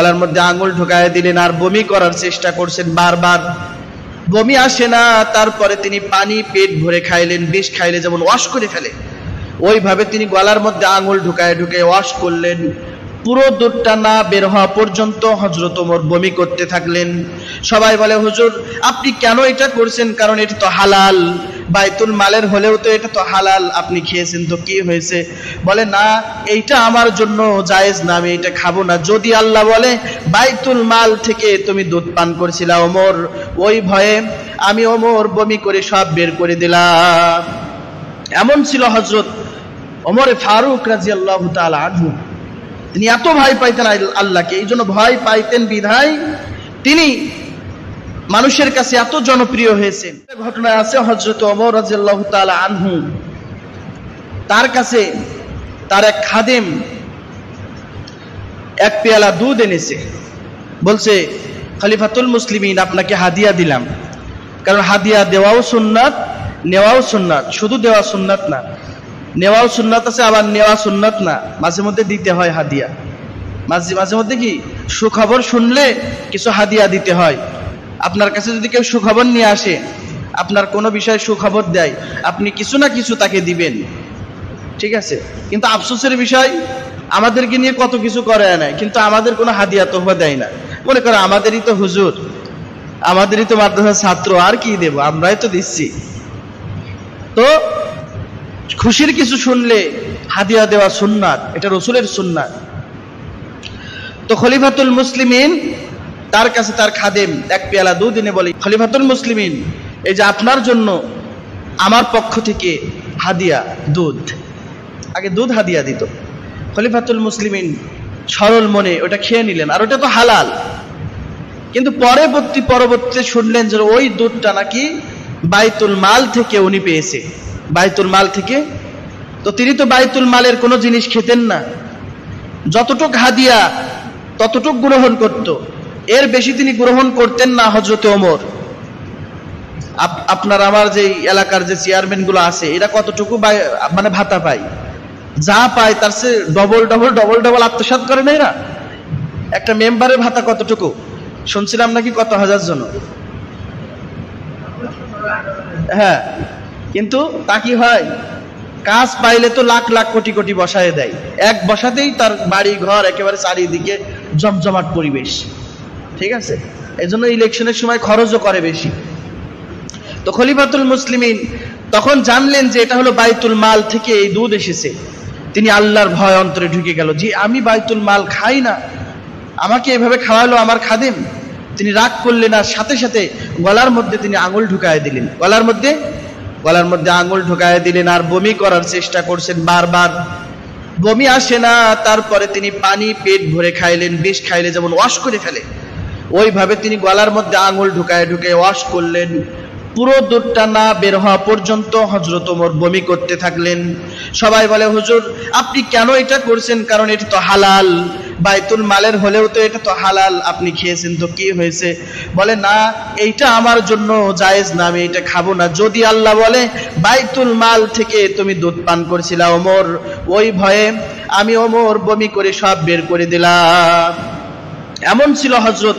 গলার মধ্যে আঙুল ঢুকায় দিলেন আর বমি করার চেষ্টা করছেন, বারবার বমি আসে না। তারপরে তিনি পানি পেট ভরে খাইলেন, বিষ খাইলে যেমন ওয়াশ করে ফেলে ওইভাবে তিনি গলার মধ্যে আঙুল ঢুকায় ঢুকায় ওয়াশ করলেন। পুরো দুধটা না বের হওয়া পর্যন্ত হযরত ওমর বমি করতে থাকলেন। সবাই বলে, হুজুর আপনি কেন এটা করছেন? কারণ এটা তো হালাল, বাইতুল মালের হলেও তো এটা তো হালাল, আপনি খেয়েছেন তো কি হয়েছে? বলে, না এইটা আমার জন্য জায়েজ না, আমি এটা খাবো না। যদি আল্লাহ বলে বাইতুল মাল থেকে তুমি দুধ পান করেছিলা ওমর, ওই ভয়ে আমি ওমর বমি করে সব বের করে দিলাম। এমন ছিল হযরত ওমর ফারুক রাদিয়াল্লাহু তাআলা আনহু। তিনি এত ভয় পাইতেন আল্লাহকে, এই জন্য ভয় পাইতেন বিধায় তিনি মানুষের কাছে এত জনপ্রিয় হয়েছেন। ঘটনা আছে হযরত ওমর রাদিয়াল্লাহু তাআলা আনহু, তার কাছে তার এক খাদেম এক পেয়ালা দুধ এনেছে, বলছে, খলিফাতুল মুসলিমিন আপনাকে হাদিয়া দিলাম। কারণ হাদিয়া দেওয়াও সুন্নাত, নেওয়াও সুন্নাত, শুধু দেওয়া সুন্নাত না, নেওয়াও সুন্নাত আছে, আবার নেওয়া সুন্নাত না, মাঝে মধ্যে দিতে হয় হাদিয়া। মাঝে মধ্যে কি সুখবর শুনলে কিছু হাদিয়া দিতে হয়। আপনার কাছে যদি কেউ সুখবর নিয়ে আসে, আপনার কোনো বিষয়ে সুখবর দেয়, আপনি কিছু না কিছু তাকে দিবেন, ঠিক আছে? কিন্তু আফসোসের বিষয়, আমাদেরকে নিয়ে কত কিছু করে নেয়, কিন্তু আমাদের কোনো হাদিয়া তোহফা দেয় না। মনে করো আমাদেরই তো হুজুর, আমাদেরই তো মাদ্রাসার ছাত্র, আর কি দেব, আমরাই তো দিচ্ছি। তো খুশির কিছু শুনলে হাদিয়া দেওয়া সুন্নাত, এটা রাসূলের সুন্নাত। তো খলিফাতুল মুসলিমিন তার কাছে তার খাদেম এক পেয়ালা দুধ এনে বলে, খলিফাতুল মুসলিমিন এই যে আপনার জন্য আমার পক্ষ থেকে হাদিয়া দুধ। আগে দুধ হাদিয়া দিত, খলিফাতুল মুসলিমিন সরল মনে ওটা খেয়ে নিলেন, আর ওটা তো হালাল। কিন্তু পরবর্তীতে শুনলেন যে ওই দুধটা নাকি বাইতুল মাল থেকে উনি পেয়েছে, বাইতুল মাল থেকে। তো তিনি তো বাইতুল মালের কোনো জিনিস খেতেন না, যতটুক হাদিয়া ততটুক গ্রহণ করত, এর বেশি তিনি গ্রহণ করতেন না। হযরত ওমর, আপনার আমার যে এলাকার যে চেয়ারম্যান গুলো আছে, এরা কতটুকু মানে ভাতা পায়, যা পায় তার চেয়ে ডবল ডবল ডবল ডবল আত্মসাৎ করে না এরা। একটা মেম্বারের ভাতা কতটুকু শুনছিলাম নাকি, কত হাজার জন। হ্যাঁ, কিন্তু তা কি হয়, কাজ পাইলে তো লাখ লাখ কোটি কোটি বসায় দেয়, এক বসাতেই তার বাড়ি ঘর একেবারে চারিদিকে জমজমাট পরিবেশ, ঠিক আছে? এই জন্য ইলেকশনের সময় খরচও করে বেশি। তো খলিফাতুল মুসলিমিন তখন জানলেন যে এটা হলো বাইতুল মাল থেকে এই দুধ এসেছে। তিনি আল্লাহর ভয় অন্তরে ঢুকে গেল, যে আমি বাইতুল মাল খাই না, আমাকে এভাবে খাওয়ালো আমার খাদেম। তিনি রাগ করলেন, আর সাথে সাথে গলার মধ্যে তিনি আঙুল ঢুকায় দিলেন, গলার মধ্যে আঙুল ঢুকায় দিলেন আর বমি করার চেষ্টা করছেন, বারবার বমি আসে না। তারপরে তিনি পানি পেট ভরে খাইলেন, বিষ খাইলে যেমন ওয়াশ করে ফেলে ওইভাবে তিনি গলার মধ্যে আঙুল ঢুকায় ঢুকায় ওয়াশ করলেন। পুরো দুধটা না বের হওয়া পর্যন্ত হযরত ওমর বমি করতে থাকলেন। সবাই বলে, হুজুর আপনি কেন এটা করছেন? কারণ এটা তো হালাল, বাইতুল মালের হলেও তো এটা তো হালাল, আপনি খেয়েছেন তো কি হয়েছে? বলে, না এইটা আমার জন্য জায়েজ না, আমি এটা খাবো না। যদি আল্লাহ বলে বাইতুল মাল থেকে তুমি দুধ পান করেছিলা ওমর, ওই ভয়ে আমি ওমর বমি করে সব বের করে দিলাম। এমন ছিল হযরত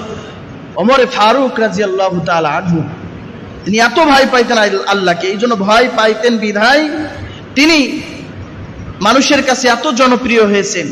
ওমর ফারুক রাদিয়াল্লাহু তাআলা আনহু। তিনি এত ভয় পাইতেন আল্লাহকে, এই জন্য ভয় পাইতেন বিধায় তিনি মানুষের কাছে এত জনপ্রিয় হয়েছেন।